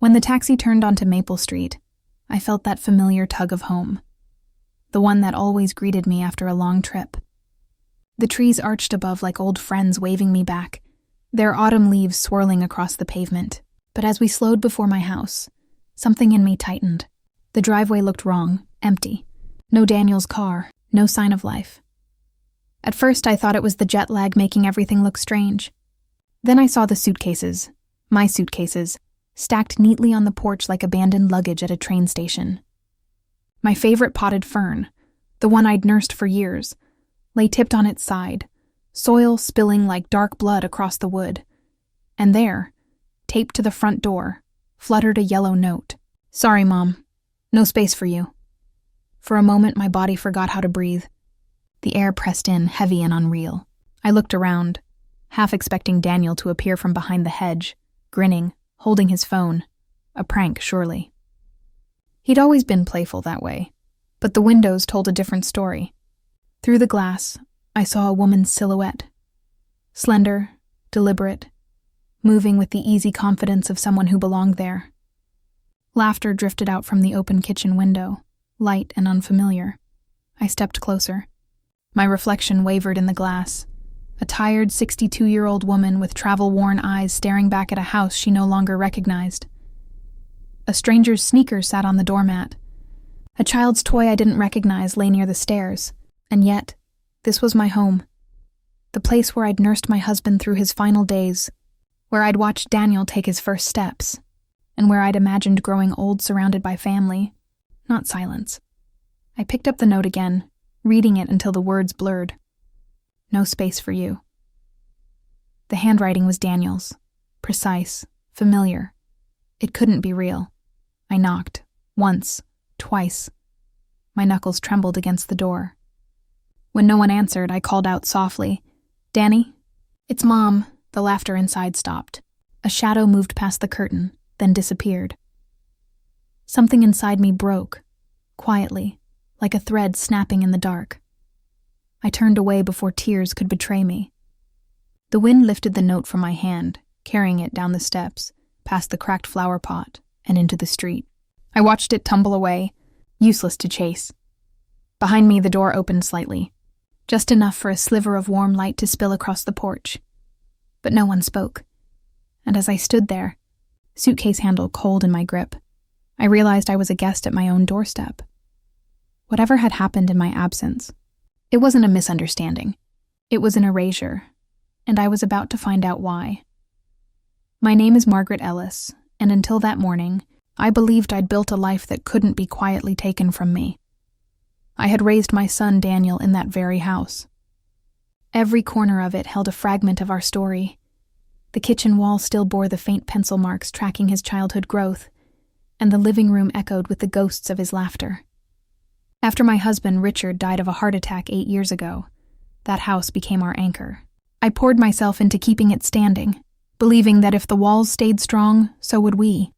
When the taxi turned onto Maple Street, I felt that familiar tug of home, the one that always greeted me after a long trip. The trees arched above like old friends waving me back, their autumn leaves swirling across the pavement. But as we slowed before my house, something in me tightened. The driveway looked wrong, empty. No Daniel's car, no sign of life. At first I thought it was the jet lag making everything look strange. Then I saw the suitcases, my suitcases, stacked neatly on the porch like abandoned luggage at a train station. My favorite potted fern, the one I'd nursed for years, lay tipped on its side, soil spilling like dark blood across the wood. And there, taped to the front door, fluttered a yellow note. "Sorry, Mom. No space for you." For a moment, my body forgot how to breathe. The air pressed in, heavy and unreal. I looked around, half expecting Daniel to appear from behind the hedge, grinning, holding his phone. A prank, surely. He'd always been playful that way, but the windows told a different story. Through the glass, I saw a woman's silhouette. Slender, deliberate, moving with the easy confidence of someone who belonged there. Laughter drifted out from the open kitchen window, light and unfamiliar. I stepped closer. My reflection wavered in the glass. A tired 62-year-old woman with travel-worn eyes staring back at a house she no longer recognized. A stranger's sneakers sat on the doormat. A child's toy I didn't recognize lay near the stairs. And yet, this was my home. The place where I'd nursed my husband through his final days, where I'd watched Daniel take his first steps, and where I'd imagined growing old surrounded by family, not silence. I picked up the note again, reading it until the words blurred. "No space for you." The handwriting was Daniel's, precise, familiar. It couldn't be real. I knocked, once, twice. My knuckles trembled against the door. When no one answered, I called out softly, "Danny?" "It's Mom." The laughter inside stopped. A shadow moved past the curtain, then disappeared. Something inside me broke, quietly, like a thread snapping in the dark. I turned away before tears could betray me. The wind lifted the note from my hand, carrying it down the steps, past the cracked flower pot, and into the street. I watched it tumble away, useless to chase. Behind me, the door opened slightly, just enough for a sliver of warm light to spill across the porch. But no one spoke. And as I stood there, suitcase handle cold in my grip, I realized I was a guest at my own doorstep. Whatever had happened in my absence, it wasn't a misunderstanding. It was an erasure, and I was about to find out why. My name is Margaret Ellis, and until that morning, I believed I'd built a life that couldn't be quietly taken from me. I had raised my son Daniel in that very house. Every corner of it held a fragment of our story. The kitchen wall still bore the faint pencil marks tracking his childhood growth, and the living room echoed with the ghosts of his laughter. After my husband Richard died of a heart attack 8 years ago, that house became our anchor. I poured myself into keeping it standing, believing that if the walls stayed strong, so would we.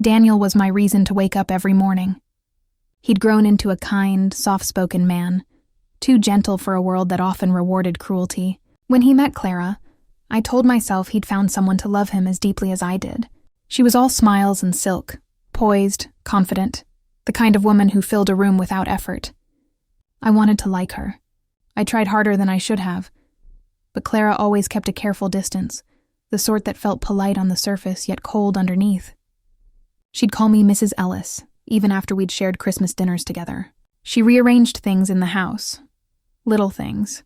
Daniel was my reason to wake up every morning. He'd grown into a kind, soft-spoken man, too gentle for a world that often rewarded cruelty. When he met Clara, I told myself he'd found someone to love him as deeply as I did. She was all smiles and silk, poised, confident, the kind of woman who filled a room without effort. I wanted to like her. I tried harder than I should have, but Clara always kept a careful distance, the sort that felt polite on the surface yet cold underneath. She'd call me Mrs. Ellis, even after we'd shared Christmas dinners together. She rearranged things in the house. Little things.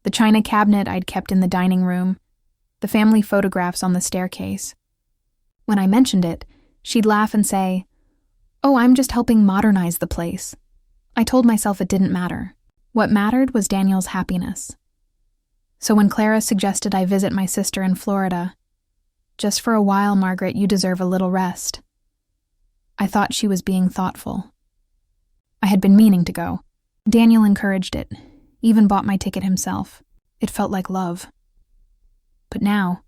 The china cabinet I'd kept in the dining room, the family photographs on the staircase. When I mentioned it, she'd laugh and say, "Oh, I'm just helping modernize the place." I told myself it didn't matter. What mattered was Daniel's happiness. So when Clara suggested I visit my sister in Florida, "Just for a while, Margaret, you deserve a little rest," I thought she was being thoughtful. I had been meaning to go. Daniel encouraged it, even bought my ticket himself. It felt like love. But now,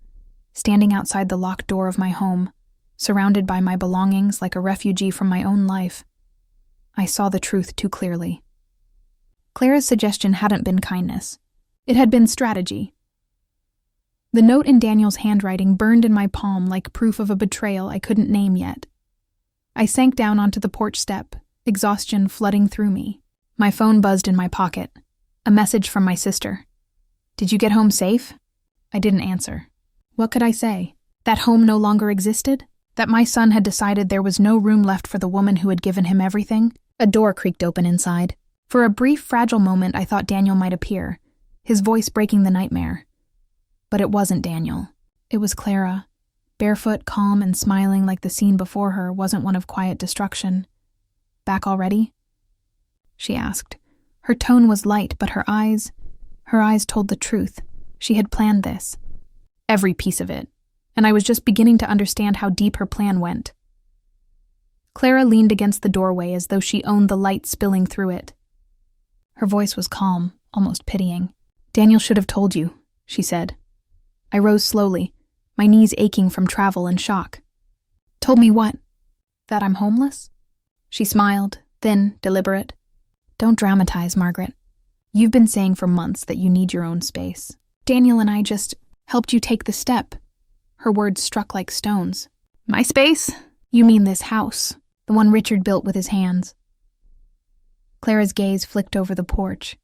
standing outside the locked door of my home, surrounded by my belongings like a refugee from my own life, I saw the truth too clearly. Clara's suggestion hadn't been kindness. It had been strategy. The note in Daniel's handwriting burned in my palm like proof of a betrayal I couldn't name yet. I sank down onto the porch step, exhaustion flooding through me. My phone buzzed in my pocket. A message from my sister. "Did you get home safe?" I didn't answer. What could I say? That home no longer existed? That my son had decided there was no room left for the woman who had given him everything? A door creaked open inside. For a brief, fragile moment, I thought Daniel might appear, his voice breaking the nightmare. But it wasn't Daniel. It was Clara, barefoot, calm, and smiling like the scene before her wasn't one of quiet destruction. "Back already?" she asked. Her tone was light, but her eyes told the truth. She had planned this. Every piece of it. And I was just beginning to understand how deep her plan went. Clara leaned against the doorway as though she owned the light spilling through it. Her voice was calm, almost pitying. "Daniel should have told you," she said. I rose slowly, my knees aching from travel and shock. "Told me what? That I'm homeless?" She smiled, thin, deliberate. "Don't dramatize, Margaret. You've been saying for months that you need your own space. Daniel and I just helped you take the step." Her words struck like stones. "My space? You mean this house, the one Richard built with his hands." Clara's gaze flicked over the porch.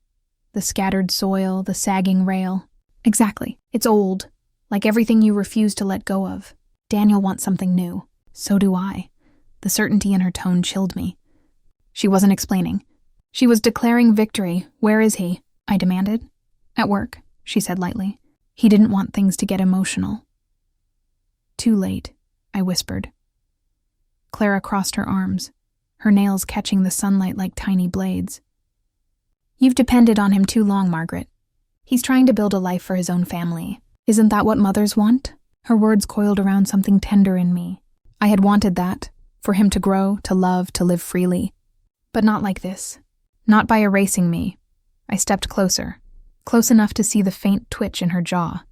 The scattered soil, the sagging rail. "Exactly. It's old, like everything you refuse to let go of. Daniel wants something new. So do I." The certainty in her tone chilled me. She wasn't explaining. She was declaring victory. "Where is he?" I demanded. "At work," she said lightly. "He didn't want things to get emotional." "Too late," I whispered. Clara crossed her arms, her nails catching the sunlight like tiny blades. "You've depended on him too long, Margaret. He's trying to build a life for his own family. Isn't that what mothers want?" Her words coiled around something tender in me. I had wanted that, for him to grow, to love, to live freely. But not like this. Not by erasing me. I stepped closer, close enough to see the faint twitch in her jaw.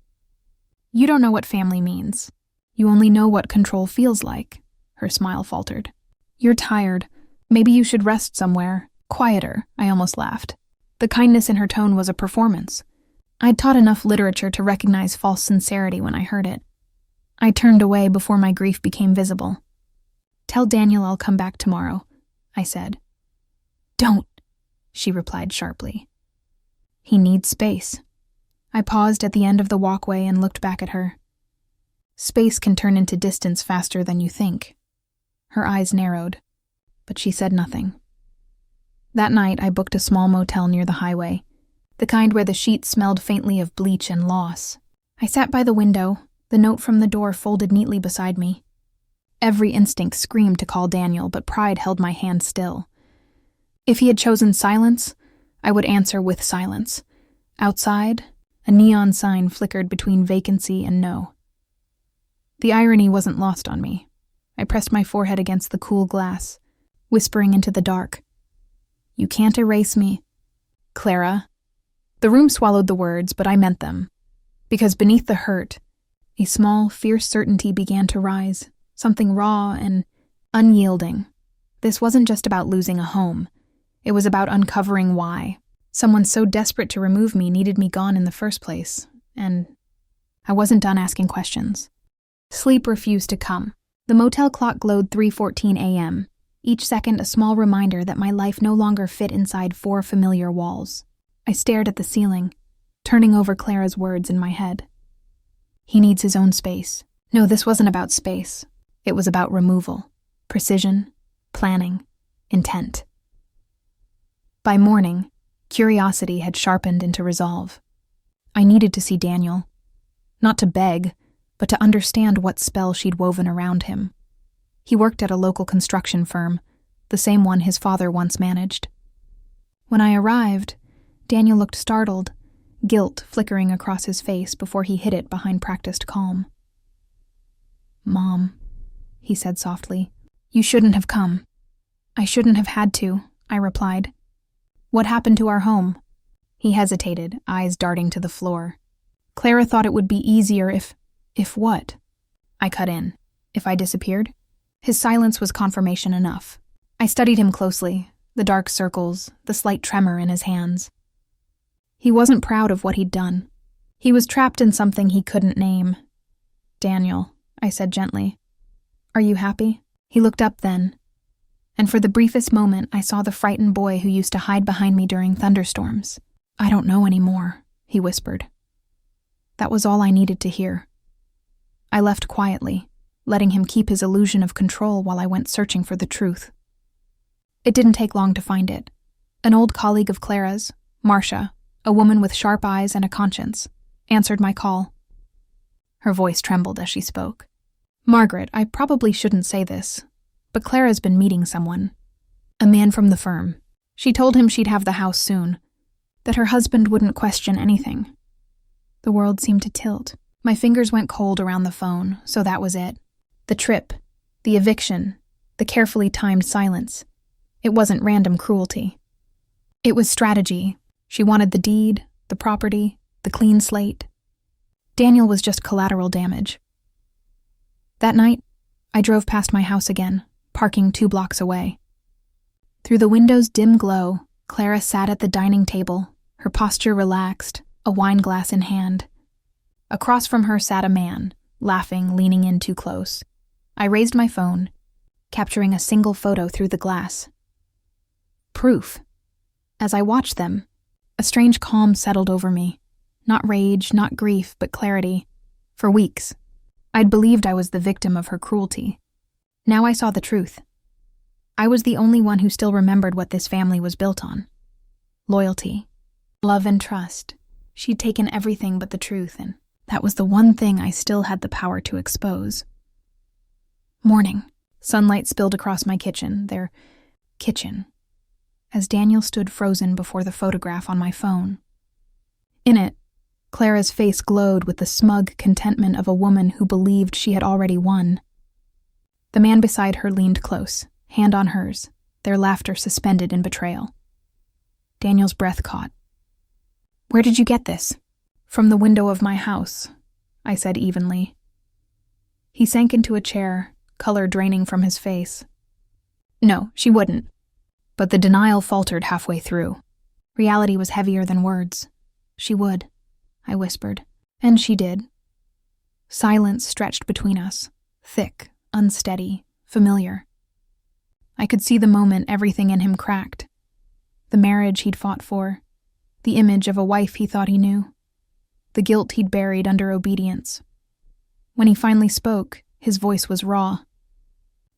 "You don't know what family means. You only know what control feels like," her smile faltered. "You're tired. Maybe you should rest somewhere. Quieter," I almost laughed. The kindness in her tone was a performance. I'd taught enough literature to recognize false sincerity when I heard it. I turned away before my grief became visible. "Tell Daniel I'll come back tomorrow," I said. "Don't," she replied sharply. "He needs space." I paused at the end of the walkway and looked back at her. Space can turn into distance faster than you think. Her eyes narrowed, but she said nothing. That night, I booked a small motel near the highway, the kind where the sheets smelled faintly of bleach and loss. I sat by the window, the note from the door folded neatly beside me. Every instinct screamed to call Daniel, but pride held my hand still. If he had chosen silence, I would answer with silence. Outside, a neon sign flickered between vacancy and no. The irony wasn't lost on me. I pressed my forehead against the cool glass, whispering into the dark. "You can't erase me, Clara." The room swallowed the words, but I meant them. Because beneath the hurt, a small, fierce certainty began to rise, something raw and unyielding. This wasn't just about losing a home. It was about uncovering why. Someone so desperate to remove me needed me gone in the first place, and I wasn't done asking questions. Sleep refused to come. The motel clock glowed 3:14 a.m., each second a small reminder that my life no longer fit inside 4 familiar walls. I stared at the ceiling, turning over Clara's words in my head. He needs his own space. No, this wasn't about space. It was about removal, precision, planning, intent. By morning, curiosity had sharpened into resolve. I needed to see Daniel. Not to beg, but to understand what spell she'd woven around him. He worked at a local construction firm, the same one his father once managed. When I arrived, Daniel looked startled, guilt flickering across his face before he hid it behind practiced calm. "Mom," he said softly, "you shouldn't have come." "I shouldn't have had to," I replied. "What happened to our home?" He hesitated, eyes darting to the floor. "Clara thought it would be easier if what?" I cut in. If I disappeared? His silence was confirmation enough. I studied him closely, the dark circles, the slight tremor in his hands. He wasn't proud of what he'd done. He was trapped in something he couldn't name. "Daniel," I said gently. "Are you happy?" He looked up then, and for the briefest moment I saw the frightened boy who used to hide behind me during thunderstorms. "I don't know anymore," he whispered. That was all I needed to hear. I left quietly, letting him keep his illusion of control while I went searching for the truth. It didn't take long to find it. An old colleague of Clara's, Marcia, a woman with sharp eyes and a conscience, answered my call. Her voice trembled as she spoke. "Margaret, I probably shouldn't say this, but Clara's been meeting someone. A man from the firm. She told him she'd have the house soon, that her husband wouldn't question anything." The world seemed to tilt. My fingers went cold around the phone, so that was it. The trip, the eviction, the carefully timed silence. It wasn't random cruelty. It was strategy. She wanted the deed, the property, the clean slate. Daniel was just collateral damage. That night, I drove past my house again, parking 2 blocks away. Through the window's dim glow, Clara sat at the dining table, her posture relaxed, a wine glass in hand. Across from her sat a man, laughing, leaning in too close. I raised my phone, capturing a single photo through the glass. Proof. As I watched them, a strange calm settled over me. Not rage, not grief, but clarity. For weeks, I'd believed I was the victim of her cruelty. Now I saw the truth. I was the only one who still remembered what this family was built on. Loyalty, love and trust. She'd taken everything but the truth, and that was the one thing I still had the power to expose. Morning. Sunlight spilled across my kitchen, their kitchen, as Daniel stood frozen before the photograph on my phone. In it, Clara's face glowed with the smug contentment of a woman who believed she had already won. The man beside her leaned close, hand on hers, their laughter suspended in betrayal. Daniel's breath caught. "Where did you get this?" "From the window of my house," I said evenly. He sank into a chair, color draining from his face. "No, she wouldn't." But the denial faltered halfway through. Reality was heavier than words. "She would," I whispered, and she did. Silence stretched between us, thick, unsteady, familiar. I could see the moment everything in him cracked. The marriage he'd fought for, the image of a wife he thought he knew, the guilt he'd buried under obedience. When he finally spoke, his voice was raw.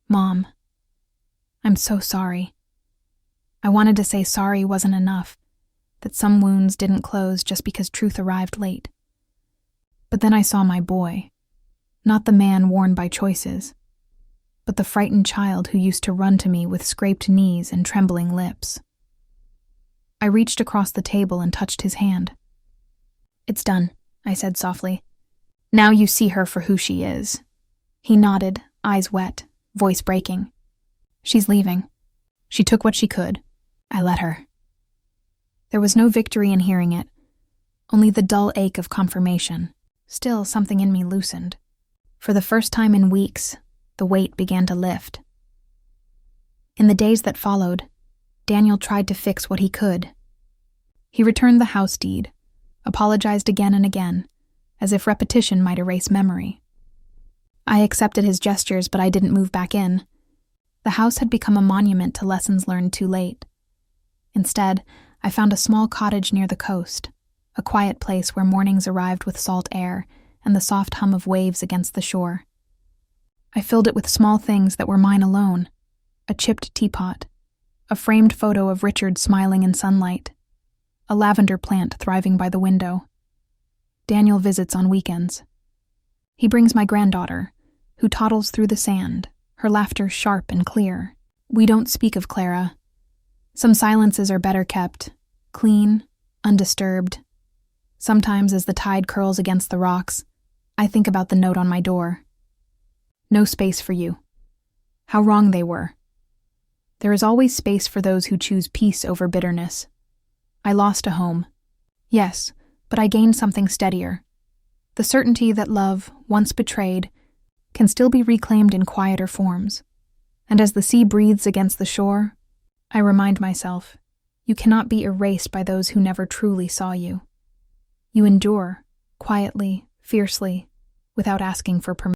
"Mom, I'm so sorry." I wanted to say sorry wasn't enough, that some wounds didn't close just because truth arrived late. But then I saw my boy, not the man worn by choices, but the frightened child who used to run to me with scraped knees and trembling lips. I reached across the table and touched his hand. "It's done," I said softly. "Now you see her for who she is." He nodded, eyes wet, voice breaking. "She's leaving. She took what she could. I let her." There was no victory in hearing it, only the dull ache of confirmation. Still, something in me loosened. For the first time in weeks, the weight began to lift. In the days that followed, Daniel tried to fix what he could. He returned the house deed, apologized again and again, as if repetition might erase memory. I accepted his gestures, but I didn't move back in. The house had become a monument to lessons learned too late. Instead, I found a small cottage near the coast, a quiet place where mornings arrived with salt air and the soft hum of waves against the shore. I filled it with small things that were mine alone: a chipped teapot, a framed photo of Richard smiling in sunlight, a lavender plant thriving by the window. Daniel visits on weekends. He brings my granddaughter, who toddles through the sand, her laughter sharp and clear. We don't speak of Clara. Some silences are better kept, clean, undisturbed. Sometimes as the tide curls against the rocks, I think about the note on my door. "No space for you." How wrong they were. There is always space for those who choose peace over bitterness. I lost a home. Yes, but I gained something steadier. The certainty that love, once betrayed, can still be reclaimed in quieter forms. And as the sea breathes against the shore, I remind myself, you cannot be erased by those who never truly saw you. You endure, quietly, fiercely, without asking for permission.